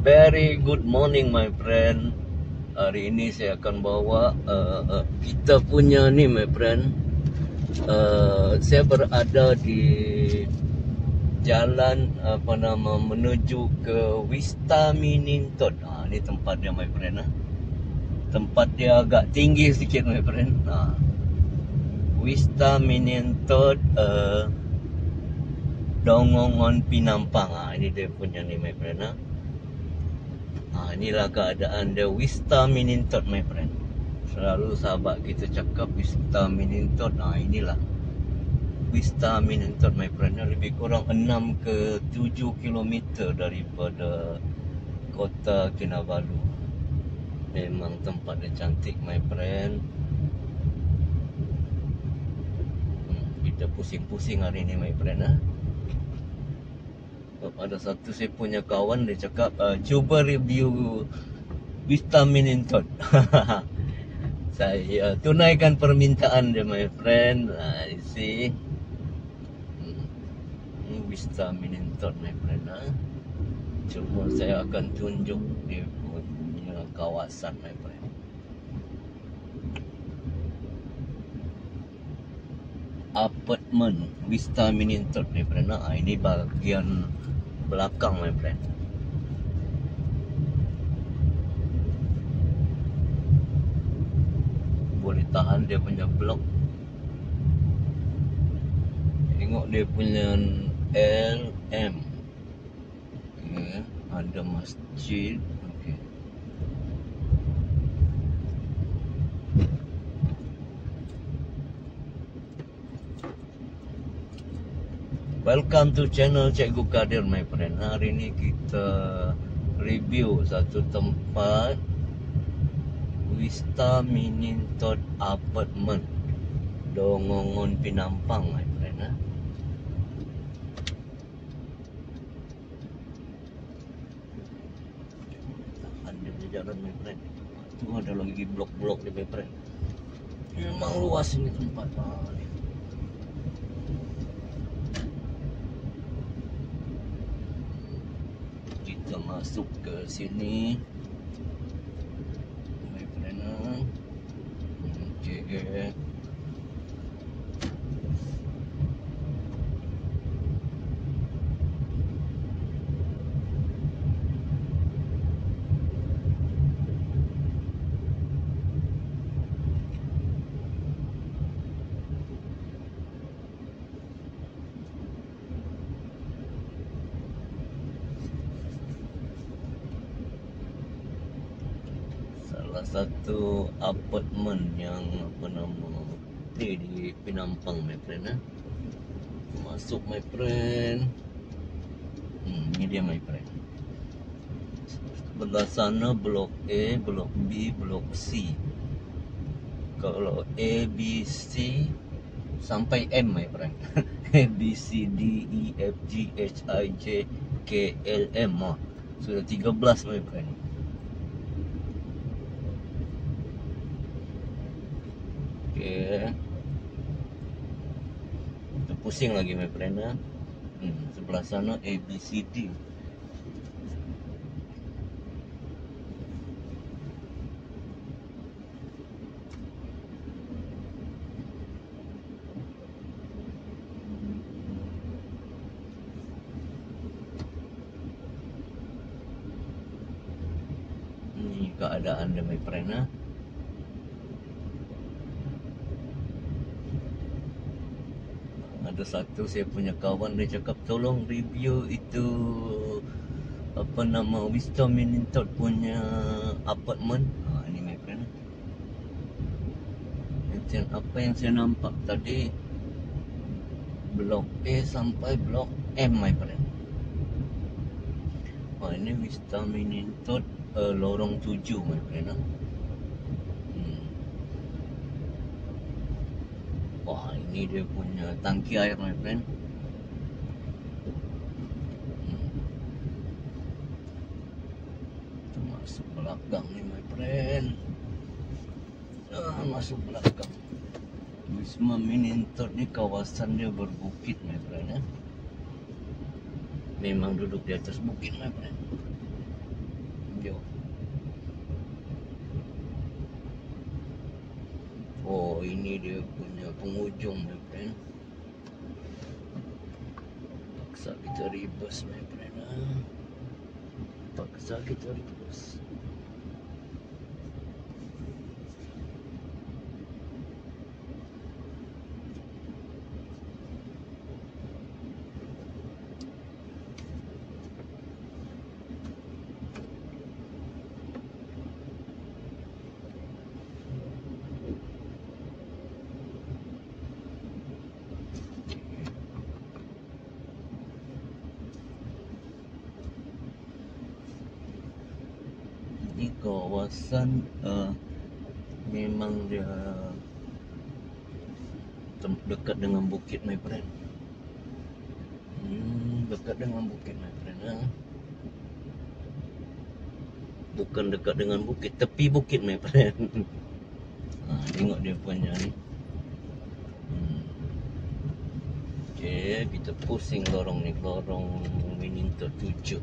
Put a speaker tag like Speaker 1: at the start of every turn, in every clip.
Speaker 1: Very good morning my friend. Hari ini saya akan bawa kita punya ni my friend. Saya berada di jalan menuju ke Wista Minintod. Ni tempat dia my friend. Tempat dia agak tinggi sedikit my friend. Wista Minintod, Dongongon Pinampang. Ini dia punya ni my friend. Inilah keadaan dia Wista Minintod my friend. Selalu sahabat kita cakap Wista Minintod. Inilah Wista Minintod my friend. Lebih kurang 6 ke 7 kilometer daripada kota Kinabalu. Memang tempat dia cantik my friend. Kita pusing-pusing hari ni my friend. Ada satu saya punya kawan dia cakap cuba review Wista Minintod. Saya tunaikan permintaan dia my friend. You see Wista Minintod my friend. Cuma saya akan tunjuk dia punya kawasan my friend. Apartment Wista Minintod my friend. Ini bahagian belakang my friend. Boleh tahan dia punya blok. Tengok dia punya LM. Okay. Ada masjid. Okay. Welcome to channel Cikgu Kadir my friend. Hari ini kita review satu tempat Wista Minintod Apartment, Dongongon Pinampang my friend. Ada jalan my friend. Tu ada lagi blok-blok di my friend. Memang luas ini tempat. Kita masuk ke sini my friend. Okay. Salah satu apartment yang di Pinampang my friend. Masuk my friend. Ini dia my friend. Sebelah sana blok A, blok B, blok C. Kalau A, B, C sampai M my friend. A, B, C, D, E, F, G, H, I, J, K, L, M. Sudah 13 my friend. Okay. Kita pusing lagi my friend. Sebelah sana A, B, C, D. Ini keadaan dia my friend. Ada satu saya punya kawan dia cakap tolong review itu Wista Minintod punya apartment. Ini my friend. Apa yang saya nampak tadi blok A sampai blok M my friend. Ini Wista Minintod lorong 7 my friend. Wah, ini dia punya tangki air my friend. Kita masuk belakang ni my friend. Masuk belakang. Wista Minintod ni kawasan dia berbukit my friend.
Speaker 2: เลยนะ
Speaker 1: Memang duduk di atas bukit my friend.
Speaker 2: อืม
Speaker 1: Kita masuk belakang. Masuk belakang. Wista Minintod ni kawasan dia berbukit my friend. Memang duduk di atas bukit my friend.
Speaker 2: อืม
Speaker 1: Kita masuk belakang. Jom. Oh, ini dia punya penghujung, my friend. Paksa kita reverse, my friend. Paksa kita reverse. Ini kawasan memang dia dekat dengan bukit, my friend. Dekat dengan bukit, my friend. Bukan dekat dengan bukit, tepi bukit, my friend. Tengok dia punya ni. Okay, kita pusing lorong ni, lorong Miningtot 7.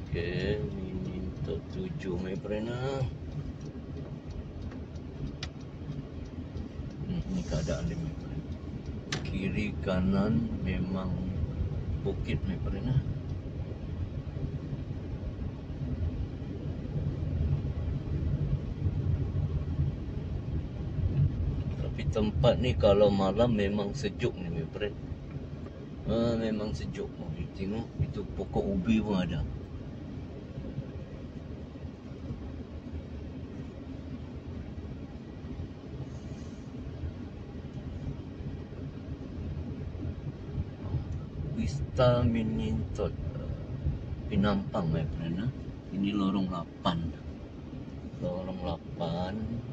Speaker 1: Okay, Miningtot 7, my friend. Ini keadaan dia, my friend. Kiri kanan memang bukit, my friend. Tapi tempat ni kalau malam memang sejuk ni, my friend. Memang sejuk. Tengok, itu pokok ubi pun ada. Vista Miningtot Pinampang, my friend. Ini lorong 8. Lorong 8.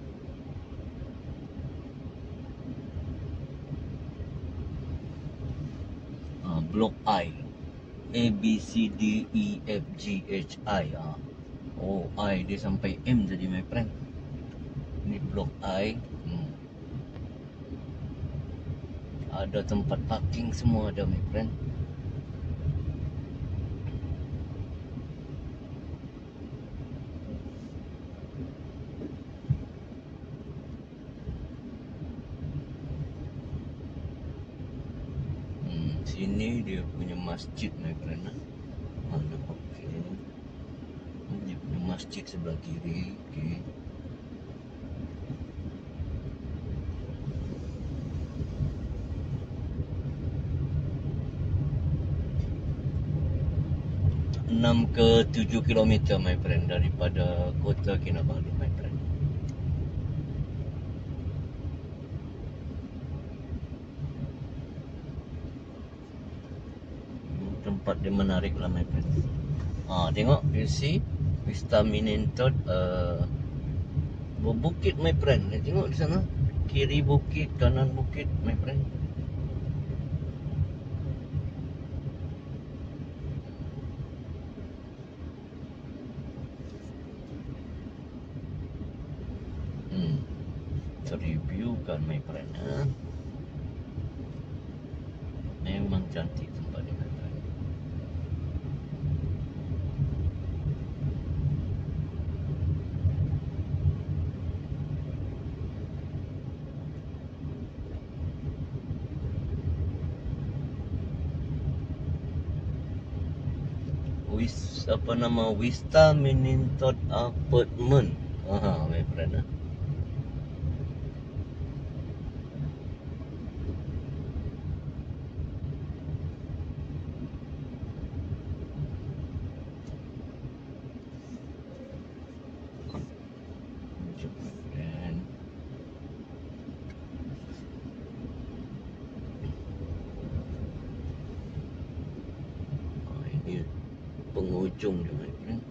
Speaker 1: Blok I. A, B, C, D, E, F, G, H, I. Oh, I dia sampai M tadi, my friend. Ini blok I. Ada tempat parking semua ada, my friend. Sini dia punya masjid, my friend. Ada okay. Dia punya masjid sebelah kiri. Okay. Enam ke 7 kilometer, my friend, daripada kota Kinabalu, my friend. Tempat dia menarik lah, my friend. Tengok, you see Vista Miningtot berbukit, my friend. Tengok di sana, kiri bukit, kanan bukit, my friend. Review kan, my friend. Memang cantik tempat ni, my friend. Apa nama, Vista Miningtot Apartment. My friend. Ini penghujung dia, my friend.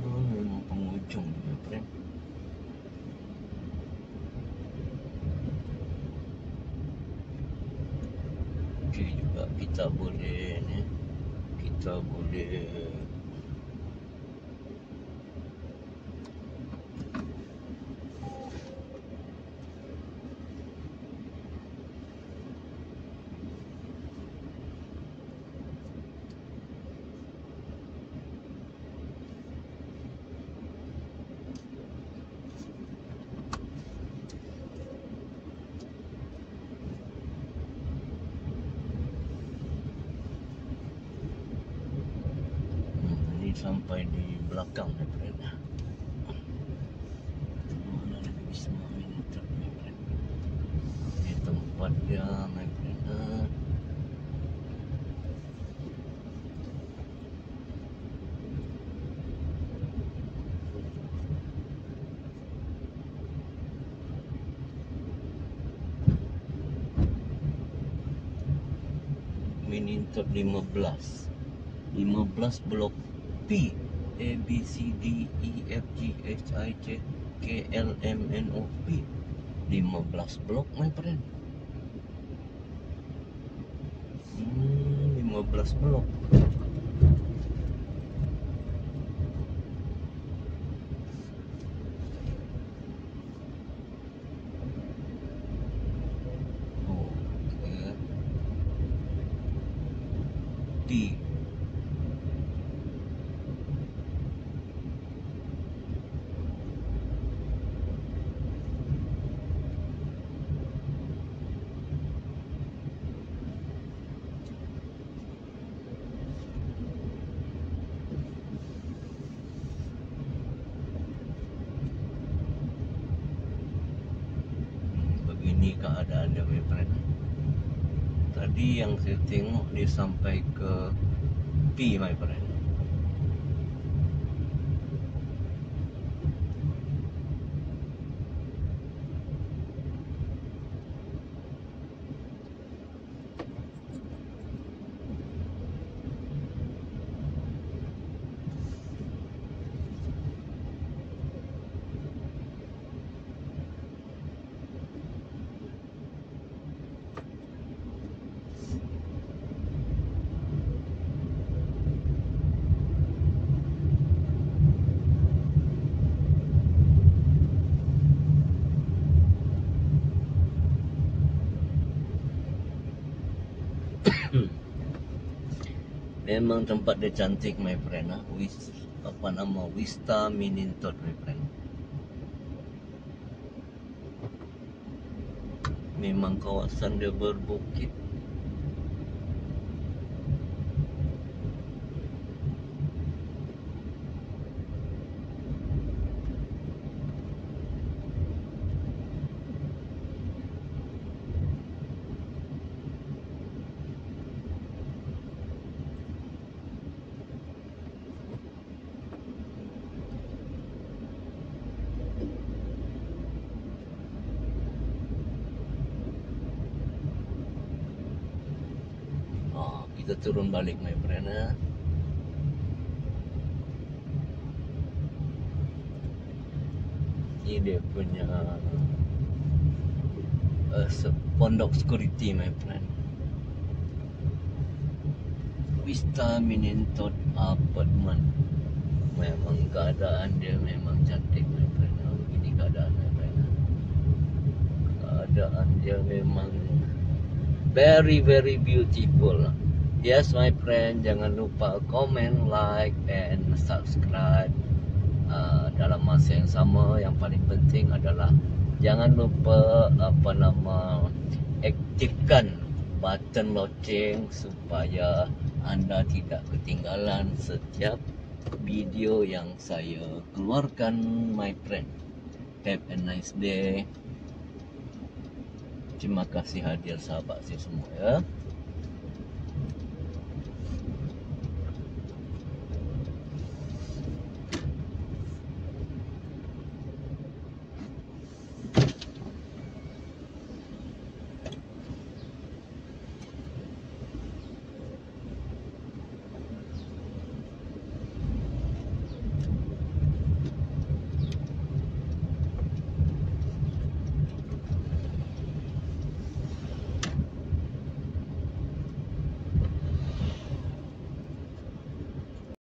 Speaker 1: Memang penghujung dia, my friend. Okay juga, kita boleh ni, kita boleh sampai di belakang my friend. Mana lagi Wisma Minitot my friend? Ini tempat dia my friend. Minitot 15 blok P, A B C D E F G H I J K L M N O P. 15 blok my friend. 15 blok. D. Begini keadaannya my friend. Tadi yang saya tengok dia sampai ke P my friend. Memang tempat dia cantik my friend. Vista Minitot my friend. Memang kawasan dia berbukit. Kita turun balik my friend. Ini dia punya pondok security my friend. Vista Minitot Apartment. Memang keadaan dia memang cantik my friend. Begini keadaan my friend. Keadaan dia memang very beautiful. Yes my friend, jangan lupa comment, like and subscribe. Dalam masa yang sama, yang paling penting adalah jangan lupa aktifkan button loceng supaya anda tidak ketinggalan setiap video yang saya keluarkan my friend. Have a nice day. Terima kasih hadir sahabat saya semua ya.